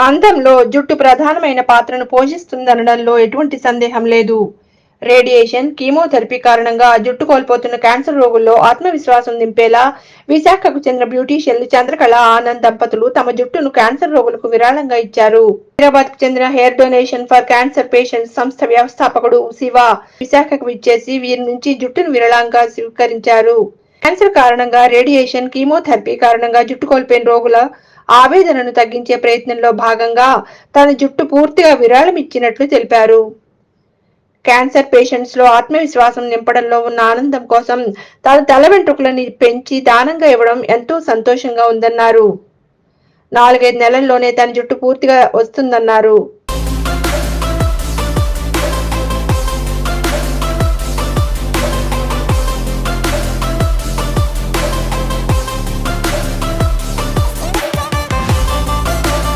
అందంలో జుట్టు ప్రధానమైన పాత్రను పోషిస్తుందనడంలో ఎటువంటి సందేహం లేదు. రేడియేషన్, కీమోథెరపీ కారణంగా జుట్టు కోల్పోతున్న క్యాన్సర్ రోగుల్లో ఆత్మవిశ్వాసం నింపేలా విశాఖకు చెందిన బ్యూటీషియన్లు చంద్రకళ ఆనంద్ దంపతులు తమ జుట్టును క్యాన్సర్ రోగులకు విరాళంగా ఇచ్చారు. హైదరాబాద్ కు చెందిన hair donation for cancer patients సంస్థ వ్యవస్థాపకుడు శివ విశాఖకు విచ్చేసి వీరి నుంచి జుట్టును విరాళంగా స్వీకరించారు. క్యాన్సర్ కారణంగా రేడియేషన్, కీమోథెరపీ కారణంగా జుట్టు కోల్పోయిన రోగుల ఆవేదనను తగ్గించే ప్రయత్నంలో భాగంగా తన జుట్టు పూర్తిగా విరాళం ఇచ్చినట్లు తెలిపారు. క్యాన్సర్ పేషెంట్స్ లో ఆత్మవిశ్వాసం నింపడంలో ఉన్న ఆనందం కోసం తన తల వెంట్రుకలని పెంచి దానంగా ఇవ్వడం ఎంతో సంతోషంగా ఉందన్నారు. 4-5 నెలల్లోనే తన జుట్టు పూర్తిగా వస్తుందన్నారు.